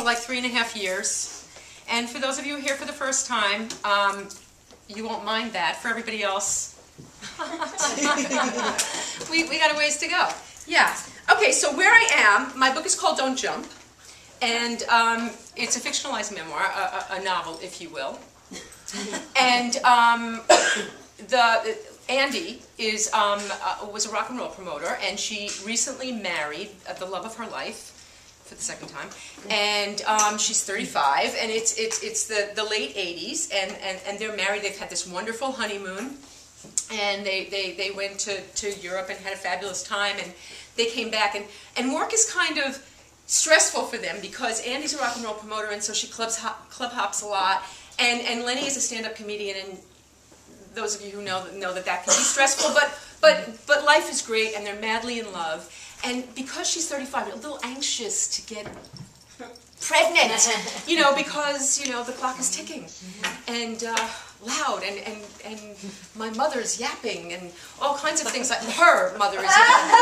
Like 3.5 years, and for those of you here for the first time, you won't mind that. For everybody else, we got a ways to go. Yeah. Okay, so where I am, my book is called Don't Jump, and it's a fictionalized memoir, a novel, if you will. And Andi was a rock and roll promoter, and she recently married the love of her life for the second time, and she's 35, and it's the late 80s, and they're married. They've had this wonderful honeymoon, and they went to Europe and had a fabulous time, and they came back, and work is kind of stressful for them because Andi's a rock and roll promoter, and so she club hops a lot, and Lenny is a stand-up comedian, and those of you who know that can be stressful, but life is great, and they're madly in love. And because she's 35, a little anxious to get pregnant, because, the clock is ticking, and loud, and my mother's yapping, and all kinds of things, like her mother is yapping.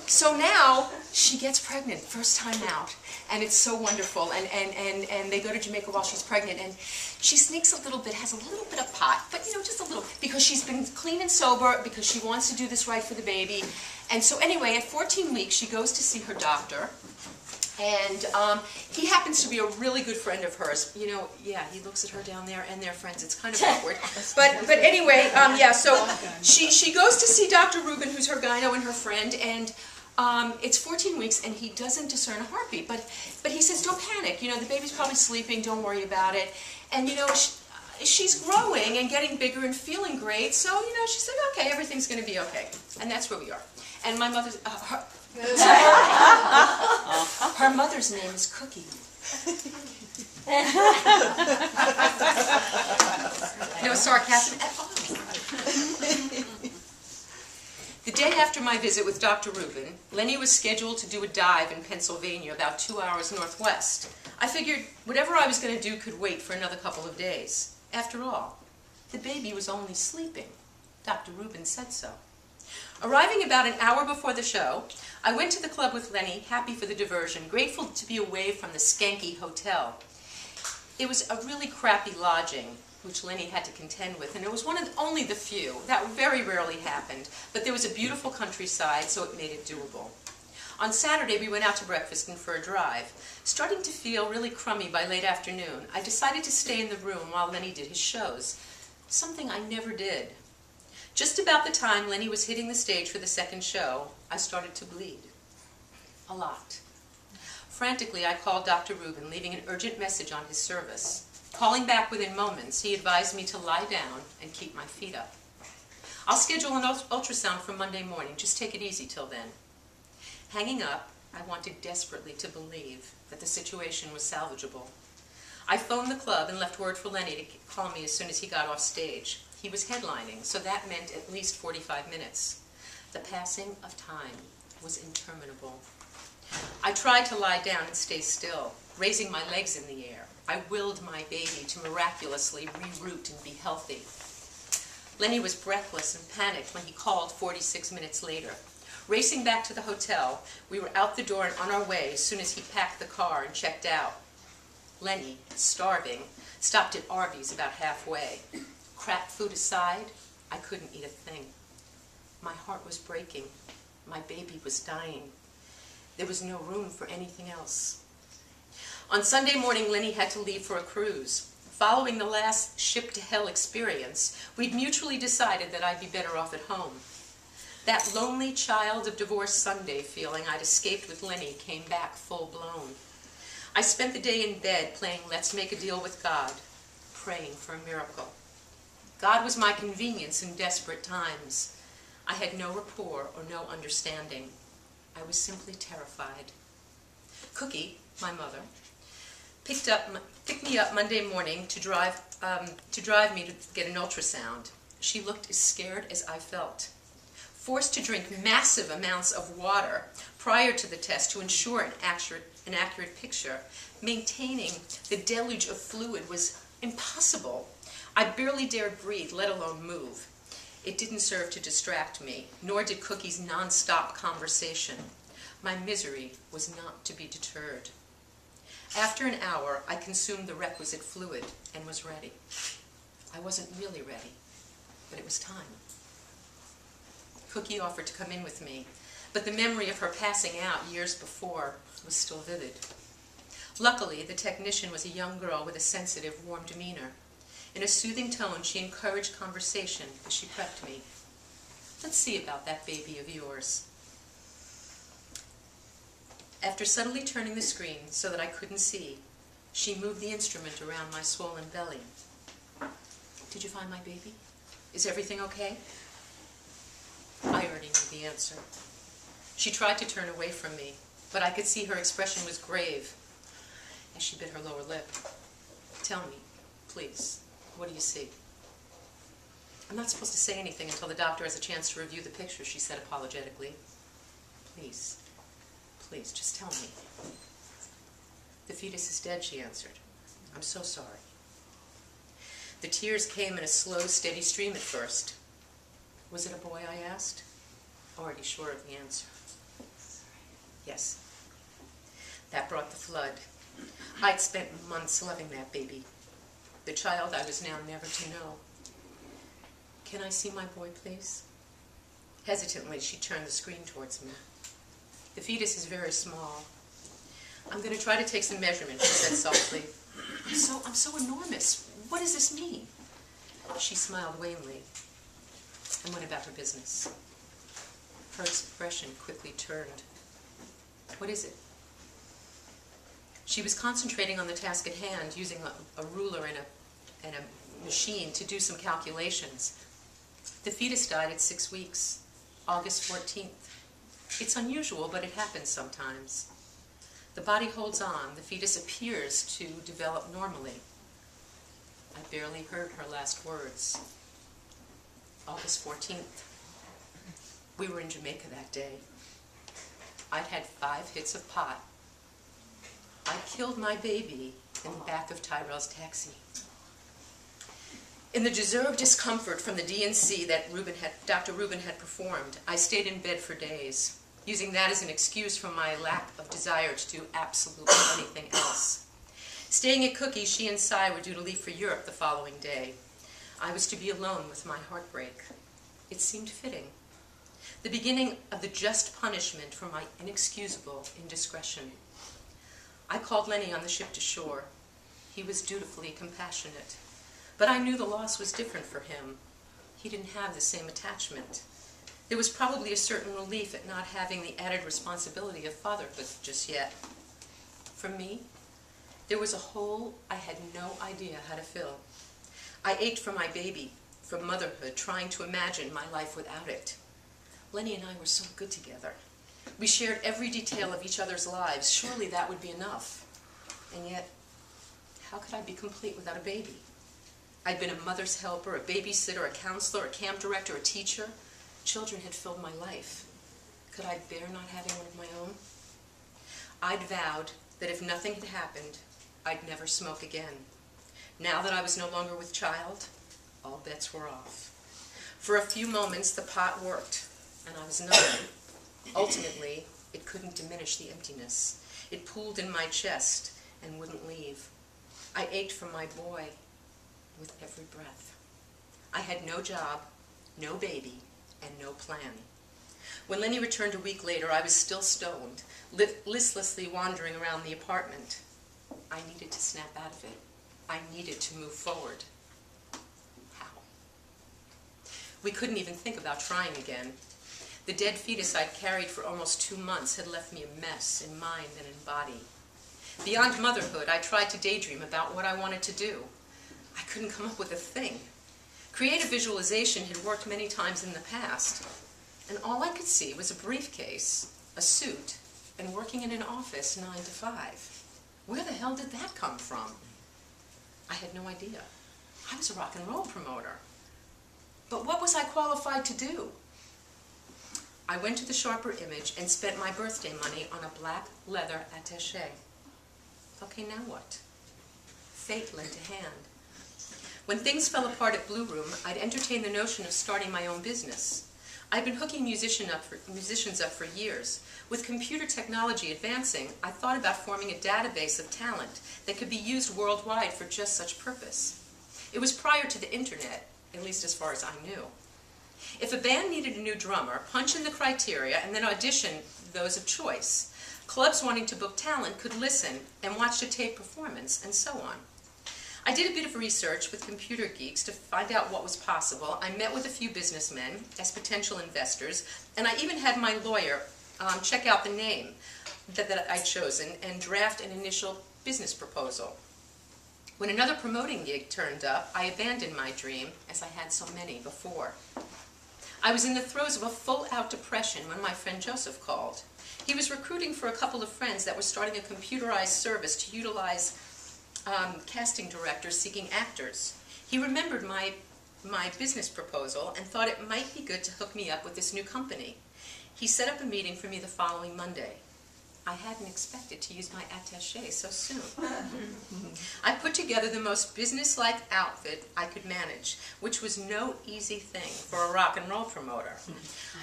So now she gets pregnant, first time out. And it's so wonderful, and they go to Jamaica while she's pregnant, and she sneaks a little bit, has a little bit of pot, but just a little, because she's been clean and sober, because she wants to do this right for the baby. And so anyway, at 14 weeks, she goes to see her doctor, and he happens to be a really good friend of hers. Yeah, he looks at her down there, and they're friends. It's kind of awkward. But anyway, yeah, so she goes to see Dr. Rubin, who's her gyno and her friend, and it's 14 weeks, and he doesn't discern a heartbeat, but he says, don't panic, the baby's probably sleeping, don't worry about it. And she's growing and getting bigger and feeling great, so she said, okay, everything's going to be okay. And that's where we are. And my mother's her mother's name is Cookie. No sarcasm at all. The day after my visit with Dr. Rubin, Lenny was scheduled to do a dive in Pennsylvania, about 2 hours northwest. I figured whatever I was going to do could wait for another couple of days. After all, the baby was only sleeping. Dr. Rubin said so. Arriving about an hour before the show, I went to the club with Lenny, happy for the diversion, grateful to be away from the skanky hotel. It was a really crappy lodging, which Lenny had to contend with, and it was one of only the few. That very rarely happened, but there was a beautiful countryside, so it made it doable. On Saturday, we went out to breakfast and for a drive. Starting to feel really crummy by late afternoon, I decided to stay in the room while Lenny did his shows, something I never did. Just about the time Lenny was hitting the stage for the second show, I started to bleed. A lot. Frantically, I called Dr. Rubin, leaving an urgent message on his service. Calling back within moments, he advised me to lie down and keep my feet up. I'll schedule an ultrasound for Monday morning. Just take it easy till then. Hanging up, I wanted desperately to believe that the situation was salvageable. I phoned the club and left word for Lenny to call me as soon as he got off stage. He was headlining, so that meant at least 45 minutes. The passing of time was interminable. I tried to lie down and stay still, raising my legs in the air. I willed my baby to miraculously reroute and be healthy. Lenny was breathless and panicked when he called 46 minutes later. Racing back to the hotel, we were out the door and on our way as soon as he packed the car and checked out. Lenny, starving, stopped at Arby's about halfway. Crap food aside, I couldn't eat a thing. My heart was breaking. My baby was dying. There was no room for anything else. On Sunday morning, Lenny had to leave for a cruise. Following the last ship-to-hell experience, we'd mutually decided that I'd be better off at home. That lonely child of divorce Sunday feeling I'd escaped with Lenny came back full-blown. I spent the day in bed playing Let's Make a Deal with God, praying for a miracle. God was my convenience in desperate times. I had no rapport or no understanding. I was simply terrified. Cookie, my mother, picked me up Monday morning to drive me to get an ultrasound. She looked as scared as I felt. Forced to drink massive amounts of water prior to the test to ensure an accurate picture, maintaining the deluge of fluid was impossible. I barely dared breathe, let alone move. It didn't serve to distract me, nor did Cookie's non-stop conversation. My misery was not to be deterred. After an hour, I consumed the requisite fluid and was ready. I wasn't really ready, but it was time. Cookie offered to come in with me, but the memory of her passing out years before was still vivid. Luckily, the technician was a young girl with a sensitive, warm demeanor. In a soothing tone, she encouraged conversation as she prepped me. Let's see about that baby of yours. After subtly turning the screen so that I couldn't see, she moved the instrument around my swollen belly. Did you find my baby? Is everything okay? I already knew the answer. She tried to turn away from me, but I could see her expression was grave as she bit her lower lip. Tell me, please, what do you see? I'm not supposed to say anything until the doctor has a chance to review the picture, she said apologetically. Please, please, just tell me. The fetus is dead, she answered. I'm so sorry. The tears came in a slow, steady stream at first. Was it a boy, I asked, already sure of the answer. Yes. That brought the flood. I'd spent months loving that baby, the child I was now never to know. Can I see my boy, please? Hesitantly, she turned the screen towards me. The fetus is very small. I'm going to try to take some measurements, she said softly. I'm so enormous. What does this mean? She smiled wanly and went about her business. Her expression quickly turned. What is it? She was concentrating on the task at hand, using a ruler and a machine to do some calculations. The fetus died at 6 weeks, August 14th. It's unusual, but it happens sometimes. The body holds on. The fetus appears to develop normally. I barely heard her last words. August 14th. We were in Jamaica that day. I'd had 5 hits of pot. I killed my baby in the back of Tyrell's taxi. In the deserved discomfort from the D&C that Dr. Rubin had performed, I stayed in bed for days, using that as an excuse for my lack of desire to do absolutely anything else. Staying at Cookie, she and Cy were due to leave for Europe the following day. I was to be alone with my heartbreak. It seemed fitting. The beginning of the just punishment for my inexcusable indiscretion. I called Lenny on the ship to shore. He was dutifully compassionate. But I knew the loss was different for him. He didn't have the same attachment. There was probably a certain relief at not having the added responsibility of fatherhood just yet. For me, there was a hole I had no idea how to fill. I ached for my baby, for motherhood, trying to imagine my life without it. Lenny and I were so good together. We shared every detail of each other's lives. Surely that would be enough. And yet, how could I be complete without a baby? I'd been a mother's helper, a babysitter, a counselor, a camp director, a teacher. Children had filled my life. Could I bear not having one of my own? I'd vowed that if nothing had happened, I'd never smoke again. Now that I was no longer with child, all bets were off. For a few moments, the pot worked, and I was numb. Ultimately, it couldn't diminish the emptiness. It pooled in my chest and wouldn't leave. I ached for my boy with every breath. I had no job, no baby, and no plan. When Lenny returned a week later, I was still stoned, listlessly wandering around the apartment. I needed to snap out of it. I needed to move forward. How? We couldn't even think about trying again. The dead fetus I'd carried for almost 2 months had left me a mess in mind and in body. Beyond motherhood, I tried to daydream about what I wanted to do. I couldn't come up with a thing. Creative visualization had worked many times in the past, and all I could see was a briefcase, a suit, and working in an office 9 to 5. Where the hell did that come from? I had no idea. I was a rock and roll promoter. But what was I qualified to do? I went to the Sharper Image and spent my birthday money on a black leather attaché. Okay, now what? Fate lent a hand. When things fell apart at Blue Room, I'd entertained the notion of starting my own business. I'd been hooking musicians up for years. With computer technology advancing, I thought about forming a database of talent that could be used worldwide for just such purpose. It was prior to the internet, at least as far as I knew. If a band needed a new drummer, punch in the criteria and then audition those of choice. Clubs wanting to book talent could listen and watch a tape performance, and so on. I did a bit of research with computer geeks to find out what was possible. I met with a few businessmen as potential investors, and I even had my lawyer check out the name that I'd chosen and draft an initial business proposal. When another promoting gig turned up, I abandoned my dream, as I had so many before. I was in the throes of a full-out depression when my friend Joseph called. He was recruiting for a couple of friends that were starting a computerized service to utilize casting directors seeking actors. He remembered my business proposal and thought it might be good to hook me up with this new company. He set up a meeting for me the following Monday. I hadn't expected to use my attaché so soon. I put together the most business-like outfit I could manage, which was no easy thing for a rock and roll promoter.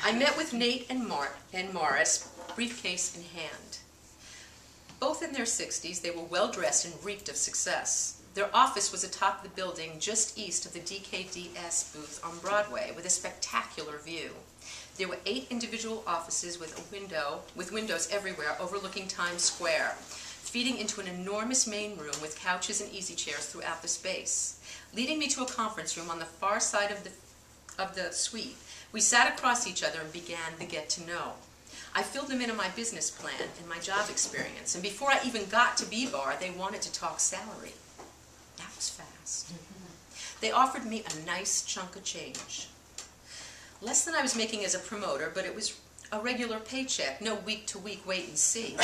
I met with Nate and Morris, briefcase in hand. Both in their 60s, they were well-dressed and reeked of success. Their office was atop the building just east of the DKDS booth on Broadway with a spectacular view. There were 8 individual offices with windows everywhere overlooking Times Square, feeding into an enormous main room with couches and easy chairs throughout the space. Leading me to a conference room on the far side of the suite, we sat across each other and began the get-to-know. I filled them in on my business plan and my job experience, and before I even got to B-Bar, they wanted to talk salary. That was fast. They offered me a nice chunk of change. Less than I was making as a promoter, but it was a regular paycheck, no week-to-week wait and see.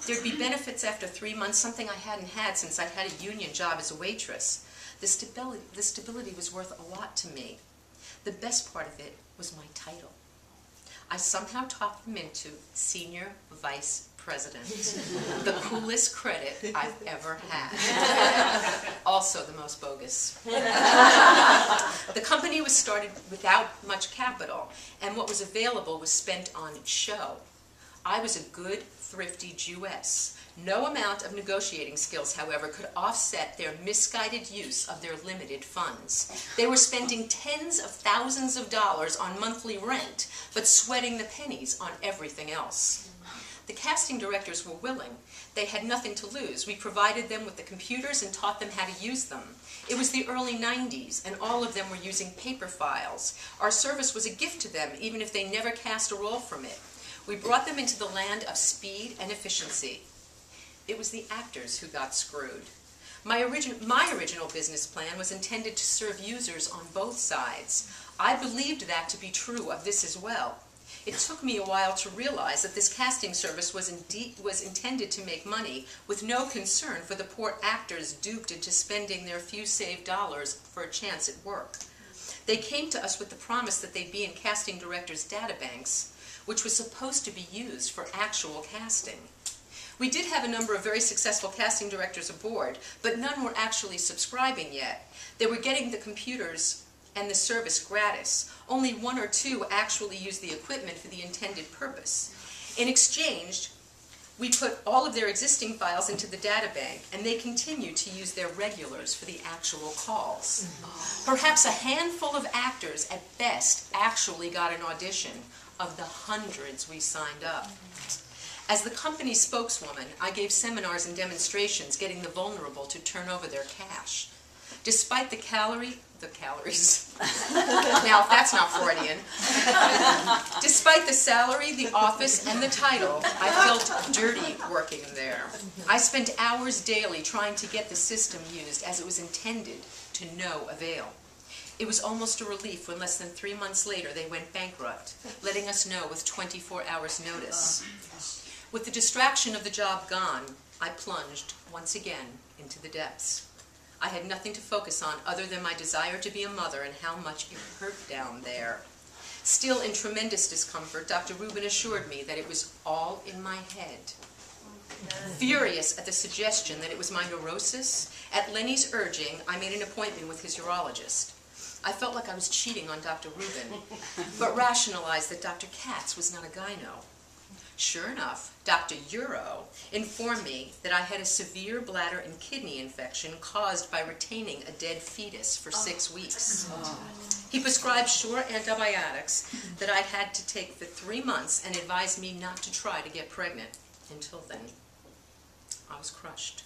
There'd be benefits after 3 months, something I hadn't had since I'd had a union job as a waitress. The stability was worth a lot to me. The best part of it was my title. I somehow talked them into Senior Vice President, the coolest credit I've ever had. Also the most bogus. The company was started without much capital, and what was available was spent on show. I was a good, thrifty Jewess. No amount of negotiating skills, however, could offset their misguided use of their limited funds. They were spending tens of thousands of dollars on monthly rent, but sweating the pennies on everything else. The casting directors were willing. They had nothing to lose. We provided them with the computers and taught them how to use them. It was the early 90s, and all of them were using paper files. Our service was a gift to them, even if they never cast a role from it. We brought them into the land of speed and efficiency. It was the actors who got screwed. My original business plan was intended to serve users on both sides. I believed that to be true of this as well. It took me a while to realize that this casting service was intended to make money with no concern for the poor actors duped into spending their few saved dollars for a chance at work. They came to us with the promise that they'd be in casting directors' databanks, which was supposed to be used for actual casting. We did have a number of very successful casting directors aboard, but none were actually subscribing yet. They were getting the computers and the service gratis. Only 1 or 2 actually used the equipment for the intended purpose. In exchange, we put all of their existing files into the databank, and they continued to use their regulars for the actual calls. Perhaps a handful of actors at best actually got an audition of the hundreds we signed up. As the company's spokeswoman, I gave seminars and demonstrations getting the vulnerable to turn over their cash. Despite the calories, now if that's not Freudian, despite the salary, the office, and the title, I felt dirty working there. I spent hours daily trying to get the system used as it was intended, to no avail. It was almost a relief when less than 3 months later they went bankrupt, letting us know with 24 hours notice. With the distraction of the job gone, I plunged once again into the depths. I had nothing to focus on other than my desire to be a mother and how much it hurt down there. Still in tremendous discomfort, Dr. Rubin assured me that it was all in my head. Furious at the suggestion that it was my neurosis, at Lenny's urging, I made an appointment with his urologist. I felt like I was cheating on Dr. Rubin, but rationalized that Dr. Katz was not a gyno. Sure enough, Dr. Euro informed me that I had a severe bladder and kidney infection caused by retaining a dead fetus for 6 weeks. He prescribed short antibiotics that I had to take for 3 months and advised me not to try to get pregnant. Until then, I was crushed.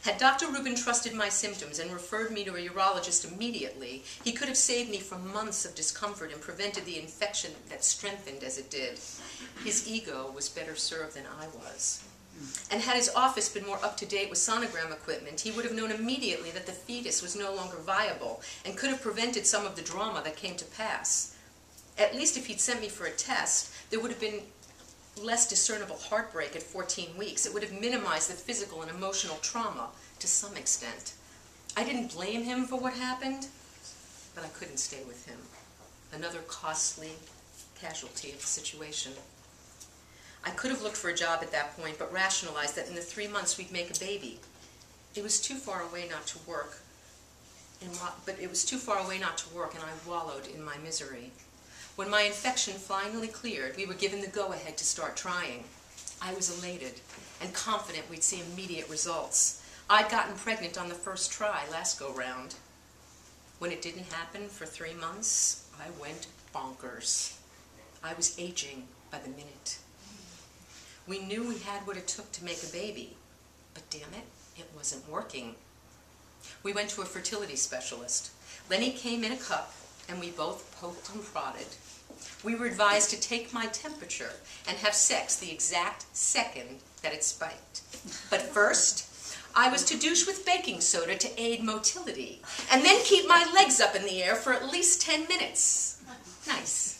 Had Dr. Rubin trusted my symptoms and referred me to a urologist immediately, he could have saved me from months of discomfort and prevented the infection that strengthened as it did. His ego was better served than I was. And had his office been more up-to-date with sonogram equipment, he would have known immediately that the fetus was no longer viable and could have prevented some of the drama that came to pass. At least if he'd sent me for a test, there would have been less discernible heartbreak at 14 weeks. It would have minimized the physical and emotional trauma to some extent. I didn't blame him for what happened, but I couldn't stay with him. Another costly casualty of the situation. I could have looked for a job at that point, but rationalized that in the 3 months we'd make a baby. It was too far away not to work, and I wallowed in my misery. When my infection finally cleared, we were given the go-ahead to start trying. I was elated and confident we'd see immediate results. I'd gotten pregnant on the first try last go-round. When it didn't happen for 3 months, I went bonkers. I was aging by the minute. We knew we had what it took to make a baby, but damn it, it wasn't working. We went to a fertility specialist. Lenny came in a cup, and we both poked and prodded. We were advised to take my temperature and have sex the exact second that it spiked. But first, I was to douche with baking soda to aid motility, and then keep my legs up in the air for at least 10 minutes. Nice.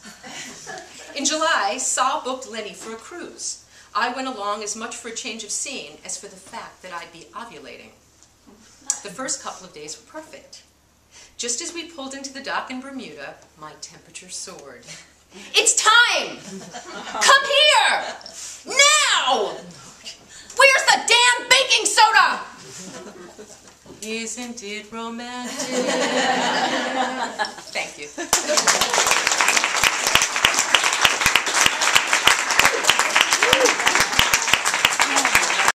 In July, Saul booked Lenny for a cruise. I went along as much for a change of scene as for the fact that I'd be ovulating. The first couple of days were perfect. Just as we pulled into the dock in Bermuda, my temperature soared. It's time! Come here! Now! Where's the damn baking soda? Isn't it romantic?